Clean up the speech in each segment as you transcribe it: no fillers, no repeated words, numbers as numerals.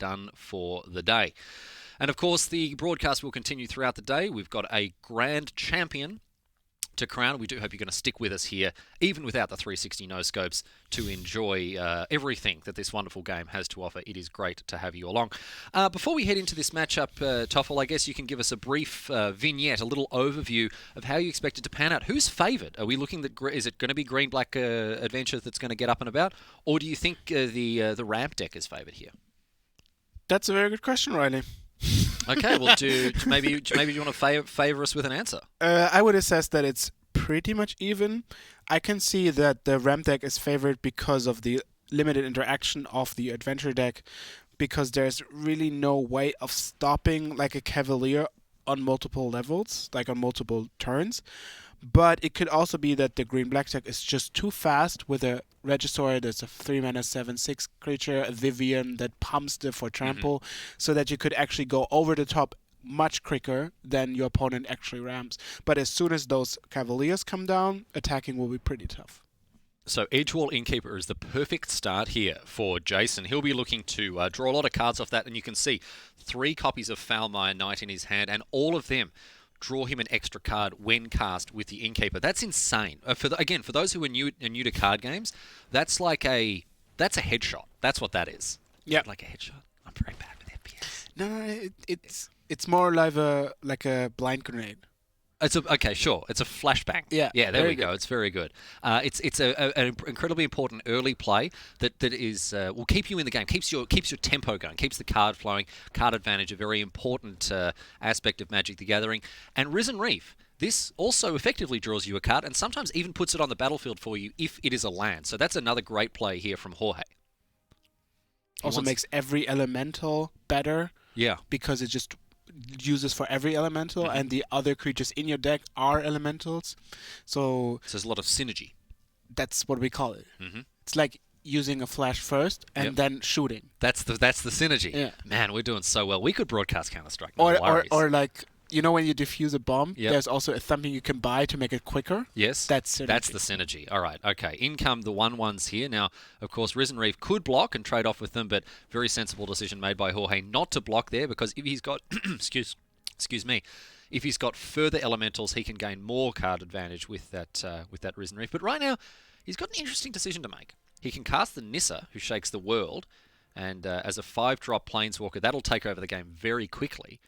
done for the day. And of course, the broadcast will continue throughout the day. We've got a grand champion to crown. We do hope you're going to stick with us here, even without the 360 no-scopes, to enjoy everything that this wonderful game has to offer. It is great to have you along. Before we head into this matchup, Toffel, I guess you can give us a brief vignette, a little overview of how you expect it to pan out. Who's favoured? Are we looking that is it going to be green-black adventure that's going to get up and about, or do you think the ramp deck is favoured here? That's a very good question, Riley. Okay, well, maybe you want to favour us with an answer? I would assess that it's pretty much even. I can see that the ramp deck is favored because of the limited interaction of the adventure deck, because there's really no way of stopping like a cavalier on multiple levels, like on multiple turns. But it could also be that the green-black deck is just too fast with a Regisaur that's a 3-mana 7/6 creature, a Vivian that pumps for trample, so that you could actually go over the top much quicker than your opponent actually ramps. But as soon as those Cavaliers come down, attacking will be pretty tough. So Edgewall Innkeeper is the perfect start here for Jason. He'll be looking to draw a lot of cards off that, and you can see 3 copies of Foulmire Knight in his hand, and all of them draw him an extra card when cast with the Innkeeper. That's insane. For those who are new to card games, that's a headshot. That's what that is. Yeah, like a headshot. I'm very bad with FPS. No, it's more like a blind grenade. Okay, sure. It's a flashbang. Yeah, there we go. It's very good. It's an incredibly important early play that is will keep you in the game, keeps your tempo going, keeps the card flowing. Card advantage, a very important aspect of Magic the Gathering. And Risen Reef, this also effectively draws you a card and sometimes even puts it on the battlefield for you if it is a land. So that's another great play here from Jorge. Also makes every elemental better. Yeah, because it just uses for every elemental, and the other creatures in your deck are elementals. So there's a lot of synergy. That's what we call it. It's like using a flash first and then shooting. That's the synergy. Yeah. Man, we're doing so well. We could broadcast Counter-Strike. Or like, you know, when you defuse a bomb, there's also something you can buy to make it quicker. Yes. That's synergy. That's the synergy. All right. Okay. In come the 1/1s here. Now, of course, Risen Reef could block and trade off with them, but very sensible decision made by Jorge not to block there, because if he's got excuse me, if he's got further elementals, he can gain more card advantage with that Risen Reef. But right now, he's got an interesting decision to make. He can cast the Nissa, who shakes the world, and as a 5-drop Planeswalker, that'll take over the game very quickly.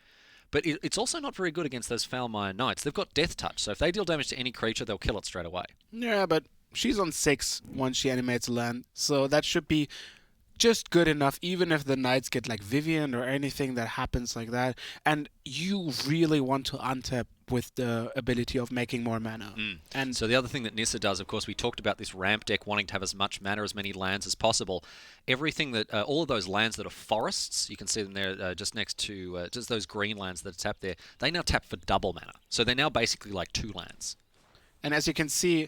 But it's also not very good against those Foulmire Knights. They've got Death Touch, so if they deal damage to any creature, they'll kill it straight away. Yeah, but she's on 6 once she animates a land, so that should be just good enough, even if the Knights get like Vivian or anything that happens like that. And you really want to untap with the ability of making more mana. And so the other thing that Nissa does, of course, we talked about this ramp deck wanting to have as much mana, as many lands as possible. Everything that, all of those lands that are forests, you can see them there just next to, just those green lands that are tapped there, they now tap for double mana. So they're now basically like 2 lands. And as you can see,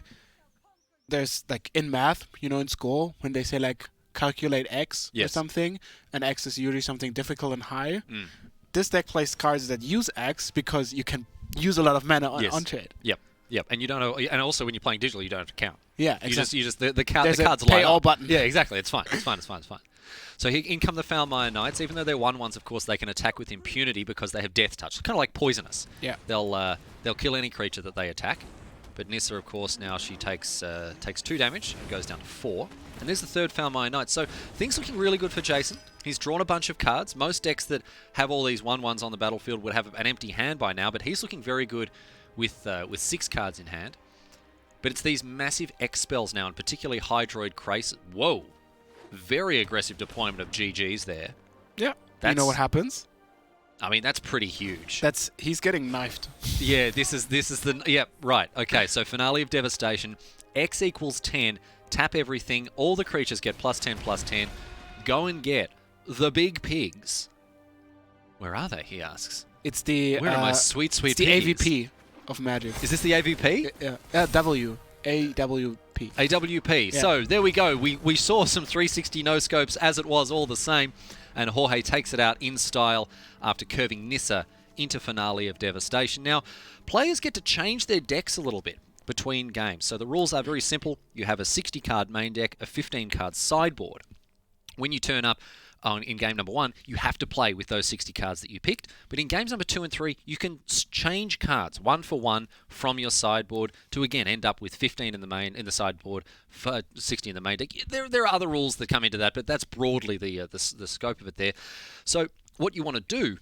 there's like in math, you know, in school, when they say like, calculate X or something, and X is usually something difficult and high. This deck plays cards that use X because you can use a lot of mana onto it. Yep. And you don't know, and also when you're playing digital, you don't have to count. Yeah, exactly. You just the cards light pay all up. button. Yeah, exactly. It's fine. So here in come the Foulmire Knights. Even though they're 1/1s, of course, they can attack with impunity because they have Death Touch. Kind of like Poisonous. Yeah. They'll kill any creature that they attack. But Nissa, of course, now she takes 2 damage and goes down to 4. And there's the third Foulmire Knight. So things looking really good for Jason. He's drawn a bunch of cards. Most decks that have all these 1/1s on the battlefield would have an empty hand by now, but he's looking very good with 6 cards in hand. But it's these massive X spells now, and particularly Hydroid Krace. Whoa. Very aggressive deployment of GGs there. Yeah. You know what happens? I mean, that's pretty huge. He's getting knifed. Yeah, this is the... Yeah, right. Okay, so Finale of Devastation. X equals 10. Tap everything. All the creatures get +10/+10. Go and get the big pigs. Where are they, he asks. It's the... Where are my sweet it's the piggies? AVP of Magic. Is this the AVP? Yeah. W. AWP. AWP. Yeah. So, there we go. We saw some 360 no-scopes as it was all the same. And Jorge takes it out in style after curving Nissa into Finale of Devastation. Now, players get to change their decks a little bit between games. So the rules are very simple. You have a 60-card main deck, a 15-card sideboard. When you turn up, in game number 1, you have to play with those 60 cards that you picked. But in games number 2 and 3, you can change cards 1 for 1 from your sideboard to again end up with 15 in the sideboard, 60 in the main deck. There are other rules that come into that, but that's broadly the scope of it there. So what you want to do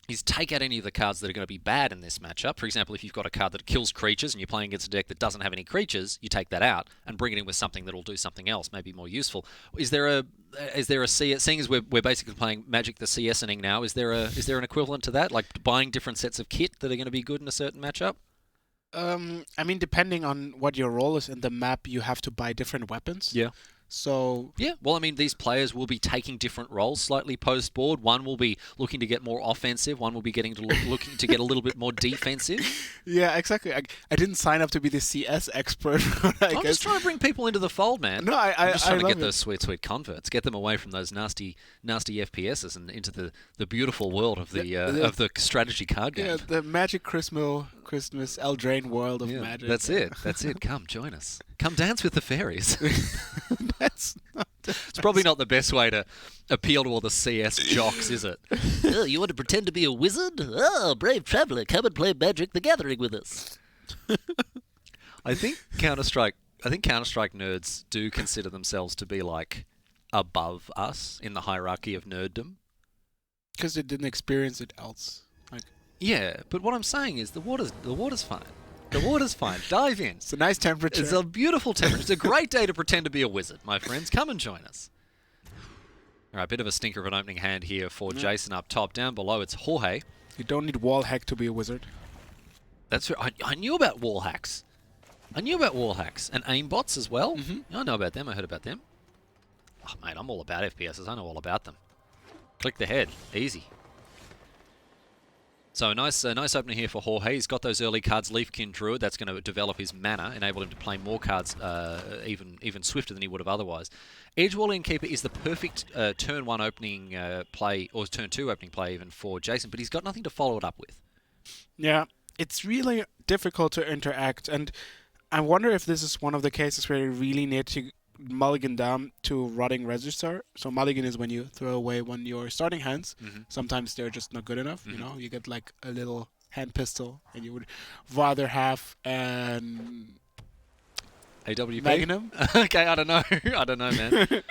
is take out any of the cards that are going to be bad in this matchup. For example, if you've got a card that kills creatures and you're playing against a deck that doesn't have any creatures, you take that out and bring it in with something that'll do something else, maybe more useful. Is there a CS, seeing as we're basically playing Magic the CS-ing now, is there an equivalent to that, like buying different sets of kit that are going to be good in a certain matchup? I mean, depending on what your role is in the map, you have to buy different weapons. Yeah. So yeah, well, I mean, these players will be taking different roles slightly post-board. One will be looking to get more offensive. One will be looking to get a little bit more defensive. Yeah, exactly. I didn't sign up to be the CS expert. I'm just trying to bring people into the fold, man. No, I'm just trying to get it. those sweet converts, get them away from those nasty FPSs and into the beautiful world of the strategy card game. Yeah, the Magic Christmas Eldraine world of Magic. That's it. Come join us. Come dance with the fairies. It's probably not the best way to appeal to all the CS jocks, is it? Oh, you want to pretend to be a wizard? Oh, brave traveller, come and play Magic the Gathering with us. I think Counter-Strike nerds do consider themselves to be like above us in the hierarchy of nerddom. Because they didn't experience it else. Yeah, but what I'm saying is the water's fine. The water's fine. Dive in. It's a nice temperature. It's a beautiful temperature. It's a great day to pretend to be a wizard, my friends. Come and join us. All right, bit of a stinker of an opening hand here for Jason up top. Down below, it's Jorge. You don't need wall hack to be a wizard. That's right. I knew about wall hacks. And aimbots as well. Mm-hmm. I know about them. I heard about them. Oh, mate, I'm all about FPSs. I know all about them. Click the head. Easy. So a nice opener here for Jorge. He's got those early cards, Leafkin Druid. That's going to develop his mana, enable him to play more cards even swifter than he would have otherwise. Edgewall Innkeeper is the perfect turn 1 opening play, or turn 2 opening play even for Jason, but he's got nothing to follow it up with. Yeah, it's really difficult to interact, and I wonder if this is one of the cases where you really need to mulligan down to Rotting Register. So mulligan is when you throw away one of your starting hands. Mm-hmm. Sometimes they're just not good enough. You know, you get like a little hand pistol, and you would rather have an AWP? Magnum. Okay, I don't know, man.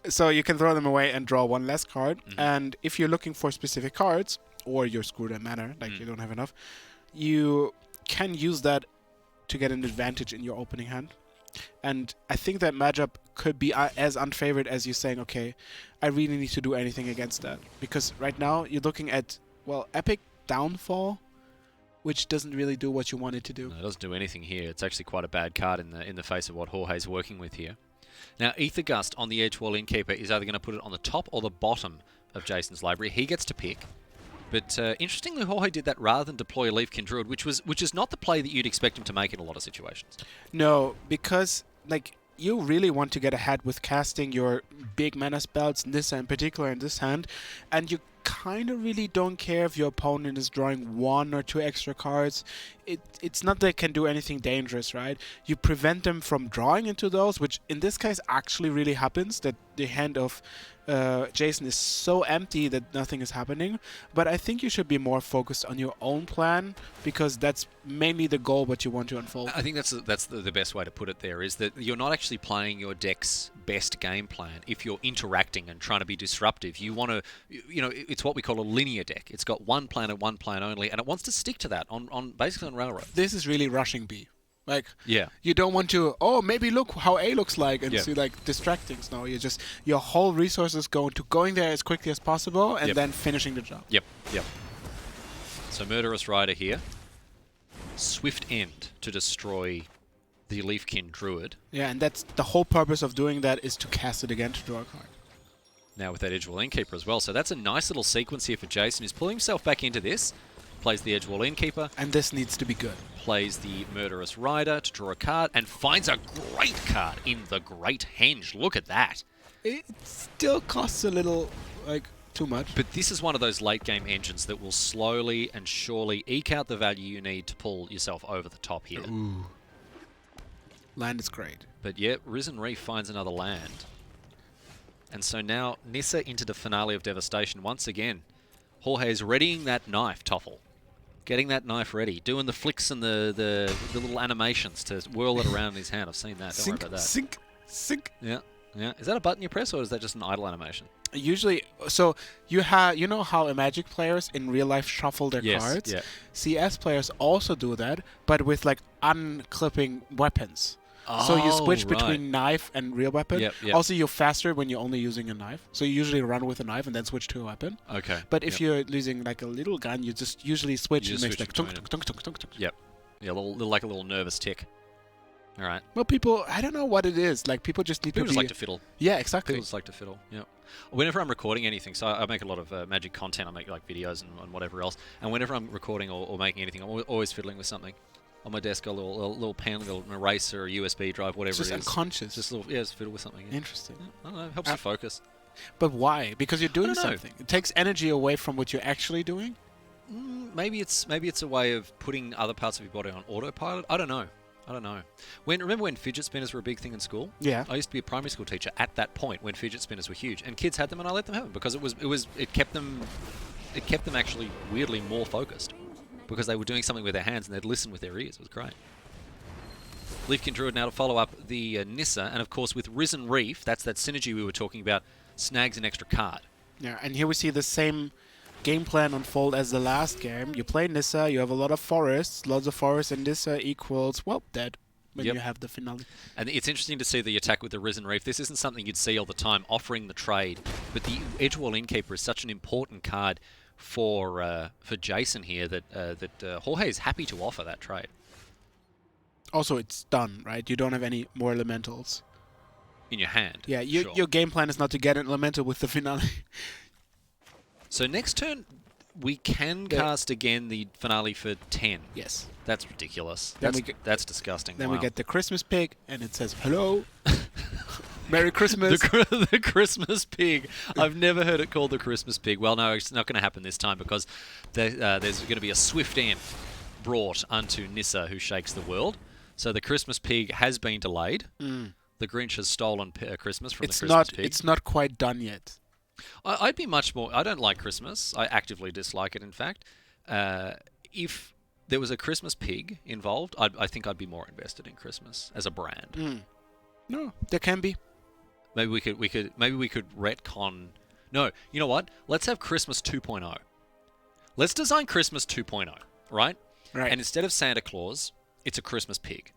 So you can throw them away and draw one less card. And if you're looking for specific cards, or you're screwed in mana, like you don't have enough, you can use that to get an advantage in your opening hand. And I think that matchup could be as unfavored as you saying, okay, I really need to do anything against that. Because right now you're looking at, well, Epic Downfall, which doesn't really do what you want it to do. No, it doesn't do anything here. It's actually quite a bad card in the face of what Jorge's working with here. Now, Ether Gust on the Edgewall Innkeeper is either going to put it on the top or the bottom of Jason's library. He gets to pick. But interestingly, Jorge did that rather than deploy a Leafkin Druid, which is not the play that you'd expect him to make in a lot of situations. No, because like you really want to get ahead with casting your big mana spells, Nissa in particular in this hand, and you kind of really don't care if your opponent is drawing 1 or 2 extra cards. It's not that they can do anything dangerous, right? You prevent them from drawing into those, which in this case actually really happens, that the hand of Jason is so empty that nothing is happening. But I think you should be more focused on your own plan, because that's mainly the goal what you want to unfold. I think that's the best way to put it there, is that you're not actually playing your deck's best game plan if you're interacting and trying to be disruptive. You want to, it's what we call a linear deck. It's got one plan and one plan only, and it wants to stick to that on basically on Railroad. This is really rushing B. Like, yeah, you don't want to, maybe look how A looks like and see like distract things. No, you just, your whole resources go into going there as quickly as possible and then finishing the job. Yep. So Murderous Rider here. Swift End to destroy the Leafkin Druid. Yeah, and that's the whole purpose of doing that, is to cast it again to draw a card. Now with that Edgewall Innkeeper as well. So that's a nice little sequence here for Jason, who's pulling himself back into this. Plays the Edgewall Innkeeper. And this needs to be good. Plays the Murderous Rider to draw a card, and finds a great card in the Great Henge. Look at that. It still costs a little, too much. But this is one of those late game engines that will slowly and surely eke out the value you need to pull yourself over the top here. Ooh. Land is great. But yeah, Risen Reef finds another land. And so now Nissa into the finale of Devastation once again. Jorge is readying that knife, Toffel. Getting that knife ready. Doing the flicks and the little animations to whirl it around in his hand. I've seen that. Don't worry about that. Sync. Yeah. Yeah. Is that a button you press or is that just an idle animation? Usually, so you know how Magic players in real life shuffle their cards? Yeah. CS players also do that, but with like unclipping weapons. So you switch between knife and real weapon. Yep. Also, you're faster when you're only using a knife. So you usually run with a knife and then switch to a weapon. Okay. But if you're using like a little gun, you just usually switch and makes like tunk, between tunk, tunk, tunk, tunk, tunk. Yep. Yeah, like a little nervous tick. All right. Well, people, I don't know what it is. Like, people just need People to just be... like to fiddle. Yeah, exactly. People just like to fiddle. Yeah. Whenever I'm recording anything, so I make a lot of Magic content. I make like videos and whatever else. And whenever I'm recording or making anything, I'm always fiddling with something. On my desk, a little pen, a little eraser, a USB drive, whatever it is. Just unconscious. Just just fiddle with something. Yeah. Interesting. Yeah, I don't know. Helps you focus. But why? Because you're doing I don't know. something. It takes energy away from what you're actually doing. Maybe it's a way of putting other parts of your body on autopilot. I don't know. Remember when fidget spinners were a big thing in school? Yeah. I used to be a primary school teacher at that point when fidget spinners were huge, and kids had them, and I let them have them because it kept them actually weirdly more focused because they were doing something with their hands and they'd listen with their ears. It was great. Leafkin Druid now to follow up the Nissa, and of course with Risen Reef, that's that synergy we were talking about, snags an extra card. Yeah, and here we see the same game plan unfold as the last game. You play Nissa, you have a lot of forests, and Nissa equals, well, dead when you have the finale. And it's interesting to see the attack with the Risen Reef. This isn't something you'd see all the time, offering the trade, but the Edgewall Innkeeper is such an important card for Jason here that Jorge is happy to offer that trade. Also, it's done, right? You don't have any more elementals. In your hand. Yeah, sure. Your game plan is not to get an elemental with the finale. So next turn, we can cast again the finale for 10. Yes. That's ridiculous. Then That's disgusting. Then wow. we get the Christmas pig, and it says, hello. Merry Christmas. The Christmas pig. I've never heard it called the Christmas pig. Well, no, it's not going to happen this time because there's going to be a swift end brought unto Nissa who shakes the world. So the Christmas pig has been delayed. The Grinch has stolen Christmas from the Christmas pig. It's not quite done yet. I'd be much more... I don't like Christmas. I actively dislike it, in fact. If there was a Christmas pig involved, I think I'd be more invested in Christmas as a brand. No, there can be. Maybe we could retcon... No, you know what? Let's have Christmas 2.0. Let's design Christmas 2.0, right? Right. And instead of Santa Claus, it's a Christmas pig.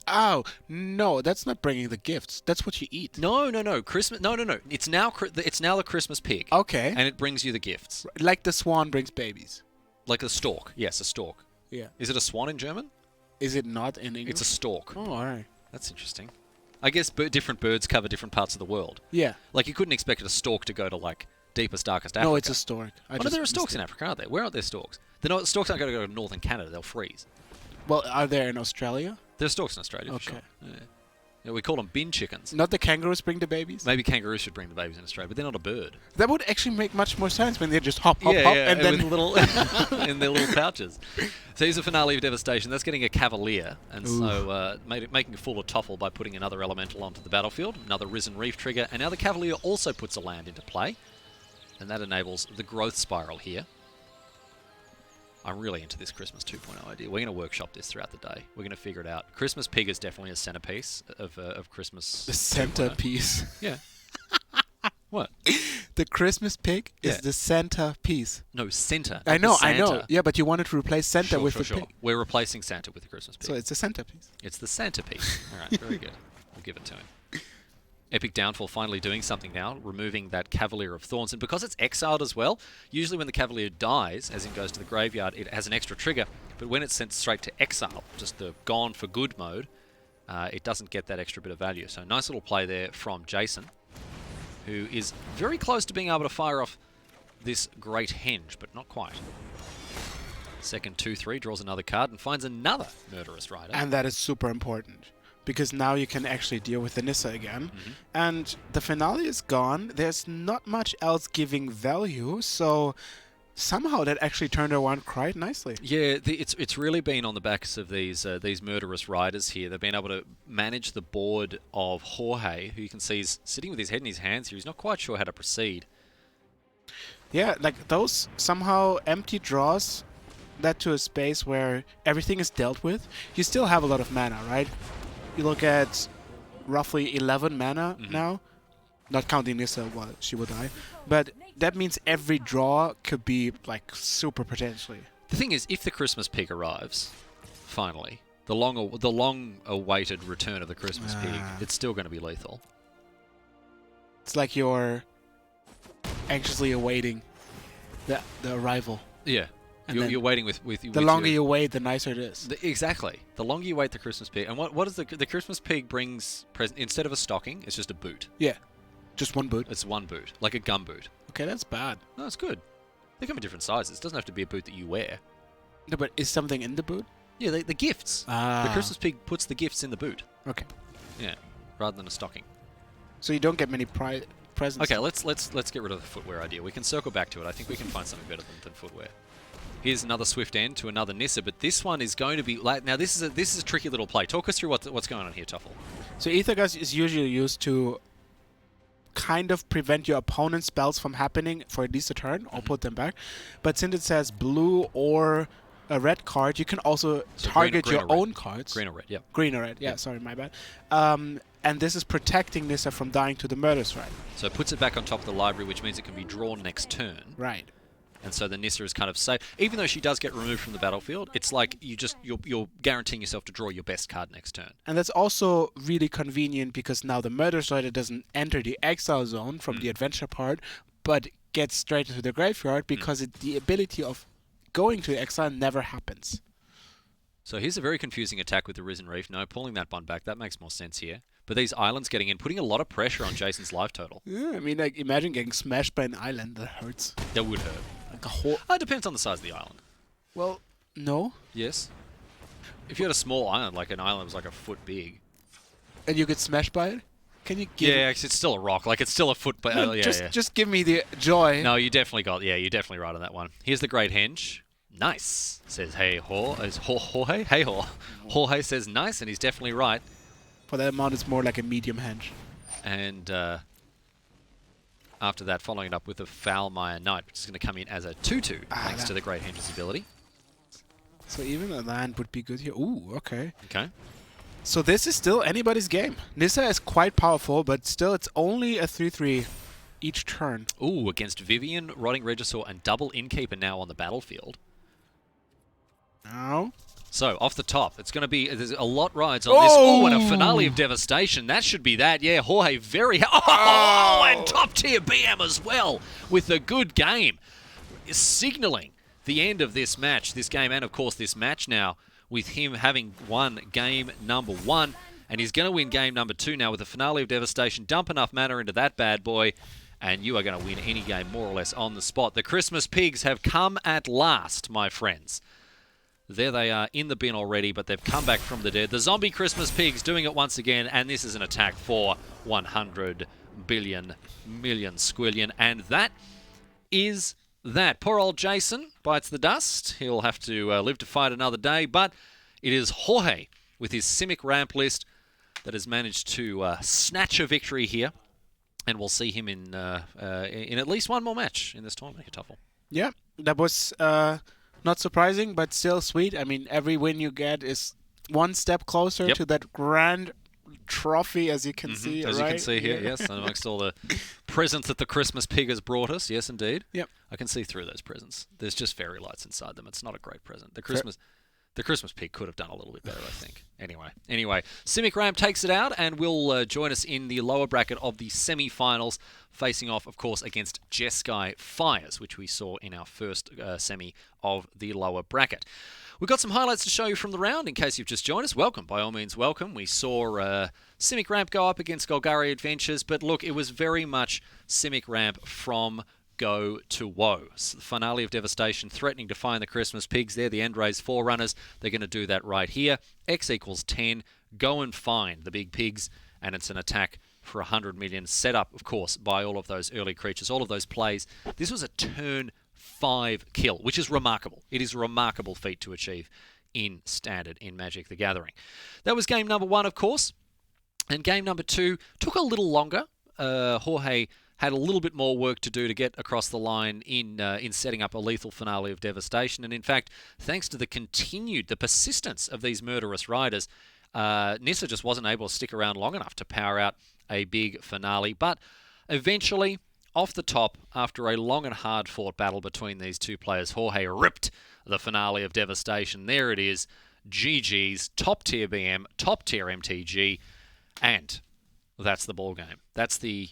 Oh, no, that's not bringing the gifts. That's what you eat. No. Christmas. No. It's now the Christmas pig. Okay. And it brings you the gifts. Like the swan brings babies. Like a stork. Yes, a stork. Yeah. Is it a swan in German? Is it not in English? It's a stork. Oh, all right. That's interesting. I guess different birds cover different parts of the world. Yeah. Like you couldn't expect a stork to go to like deepest, darkest Africa. No, it's a stork. There are storks in Africa, aren't there? Where are there storks? Storks aren't going to go to northern Canada. They'll freeze. Well, are there in Australia? There's storks in Australia, for sure. Yeah, we call them bin chickens. Not the kangaroos bring the babies? Maybe kangaroos should bring the babies in Australia, but they're not a bird. That would actually make much more sense when they just hop, and then little in their little pouches. So here's the finale of Devastation. That's getting a Cavalier, and so making a fool of Toffel by putting another elemental onto the battlefield, another Risen Reef trigger, and now the Cavalier also puts a land into play, and that enables the growth spiral here. I'm really into this Christmas 2.0 idea. We're going to workshop this throughout the day. We're going to figure it out. Christmas pig is definitely a centerpiece of Christmas. The centerpiece. Yeah. What? The Christmas pig is the centerpiece. No, Santa. I know. Yeah, but you wanted to replace Santa with the pig. We're replacing Santa with the Christmas pig. So it's a centerpiece. It's the centerpiece. All right, very good. We'll give it to him. Epic Downfall finally doing something now, removing that Cavalier of Thorns. And because it's exiled as well, usually when the Cavalier dies, as in goes to the graveyard, it has an extra trigger. But when it's sent straight to exile, just the gone for good mode, it doesn't get that extra bit of value. So nice little play there from Jason, who is very close to being able to fire off this great henge, but not quite. Second 2-3, draws another card and finds another Murderous Rider. And that is super important, because now you can actually deal with the Nissa again. And the finale is gone. There's not much else giving value, so Somehow that actually turned around quite nicely. Yeah, it's really been on the backs of these murderous riders here. They've been able to manage the board of Jorge, who you can see is sitting with his head in his hands here. He's not quite sure how to proceed. Yeah, like those somehow empty draws led to a space where everything is dealt with. You still have a lot of mana, right? You look at roughly 11 mana now. Not counting Nissa, well, she will die. But that means every draw could be, like, super potentially. The thing is, if the Christmas pig arrives, finally, the long-awaited return of the Christmas pig, it's still going to be lethal. It's like you're anxiously awaiting the arrival. Yeah. You're waiting with the longer you wait, the nicer it is. Exactly. The longer you wait the Christmas pig. And what is the Christmas pig brings present? Instead of a stocking, it's just a boot. Yeah. Just one boot? It's one boot. Like a gum boot. Okay, that's bad. No, it's good. They come in different sizes. It doesn't have to be a boot that you wear. No, but is something in the boot? Yeah, the gifts. The Christmas pig puts the gifts in the boot. Okay. Yeah, rather than a stocking. So you don't get many presents. Okay, let's get rid of the footwear idea. We can circle back to it. I think we can find something better than footwear. Here's another swift end to another Nissa, but this one is going to be like now. This is a tricky little play. Talk us through what's going on here, Tuffle. So Ether Gus is usually used to kind of prevent your opponent's spells from happening for at least a turn or put them back. But since it says blue or a red card, you can also target green your own cards. Green or red, yeah. Green or red, yeah, sorry, my bad. And this is protecting Nissa from dying to the murder strike. So it puts it back on top of the library, which means it can be drawn next turn. Right. And so the Nissa is kind of safe. Even though she does get removed from the battlefield, it's like you're guaranteeing yourself to draw your best card next turn. And that's also really convenient because now the Murder Strider doesn't enter the exile zone from the adventure part, but gets straight into the graveyard because the ability of going to exile never happens. So here's a very confusing attack with the Risen Reef. No, pulling that one back, that makes more sense here. But these islands getting in, putting a lot of pressure on Jason's life total. Yeah, I mean, like, imagine getting smashed by an island. That hurts. That would hurt. Like a whole... It depends on the size of the island. Well, no. Yes. If you had a small island, like an island was like a foot big. And you get smashed by it? Can you give Yeah, it's still a rock. Like, it's still a foot... No, yeah, just give me the joy. No, you're definitely right on that one. Here's the Great Henge. Nice, says Jorge. Hey, Jorge says nice, and he's definitely right. For that amount, it's more like a medium henge. And after that, following it up with a Foulmire Knight, which is going to come in as a 2/2, thanks to the Great Henge's ability. So even a land would be good here. Ooh, okay. Okay. So this is still anybody's game. Nissa is quite powerful, but still it's only a 3/3 each turn. Ooh, against Vivian, Rotting Regisaur, and double Innkeeper now on the battlefield. Now... So, off the top, it's going to be... There's a lot rides on this. Oh, and a Finale of Devastation. That should be that. Yeah, Jorge very... Oh, and top-tier BM as well with a good game. Signaling the end of this match, this game, and, of course, this match now with him having won game number 1. And he's going to win game number 2 now with a Finale of Devastation. Dump enough mana into that bad boy, and you are going to win any game more or less on the spot. The Christmas Pigs have come at last, my friends. There they are in the bin already, but they've come back from the dead. The zombie Christmas Pigs doing it once again, and this is an attack for 100 billion million squillion. And that is that. Poor old Jason bites the dust. He'll have to live to fight another day, but it is Jorge with his Simic ramp list that has managed to snatch a victory here. And we'll see him in at least one more match in this tournament, Tuffle. Yeah, that was... not surprising, but still sweet. I mean, every win you get is one step closer to that grand trophy, as you can see. As right? you can see here, yes, amongst all the presents that the Christmas Pig has brought us. Yes, indeed. Yep. I can see through those presents. There's just fairy lights inside them. It's not a great present. The Christmas Pig could have done a little bit better, I think. Anyway, Simic Ramp takes it out and will join us in the lower bracket of the semi-finals, facing off, of course, against Jeskai Fires, which we saw in our first semi of the lower bracket. We've got some highlights to show you from the round, in case you've just joined us. Welcome, by all means, welcome. We saw Simic Ramp go up against Golgari Adventures, but look, it was very much Simic Ramp from go to woe. So the Finale of Devastation threatening to find the Christmas Pigs. They're the Endray's Forerunners. They're going to do that right here. X equals 10. Go and find the big pigs. And it's an attack for 100 million. Set up, of course, by all of those early creatures, all of those plays. This was a turn 5 kill, which is remarkable. It is a remarkable feat to achieve in Standard in Magic the Gathering. That was game number 1, of course. And game number 2 took a little longer. Jorge had a little bit more work to do to get across the line in setting up a lethal finale of devastation. And in fact, thanks to the persistence of these murderous riders, Nissa just wasn't able to stick around long enough to power out a big finale. But eventually, off the top, after a long and hard-fought battle between these two players, Jorge ripped the finale of devastation. There it is. GG's, top-tier BM, top-tier MTG, and that's the ball game. That's the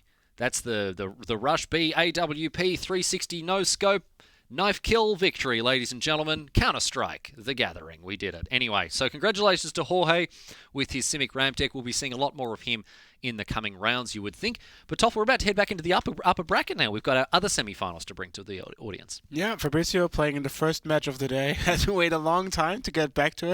Rush B AWP 360 no scope knife kill victory, ladies and gentlemen. Counter-Strike, the Gathering. We did it. Anyway, so congratulations to Jorge with his Simic ramp deck. We'll be seeing a lot more of him in the coming rounds, you would think. But Toff, we're about to head back into the upper bracket now. We've got our other semi-finals to bring to the audience. Yeah, Fabricio playing in the first match of the day had to wait a long time to get back to it.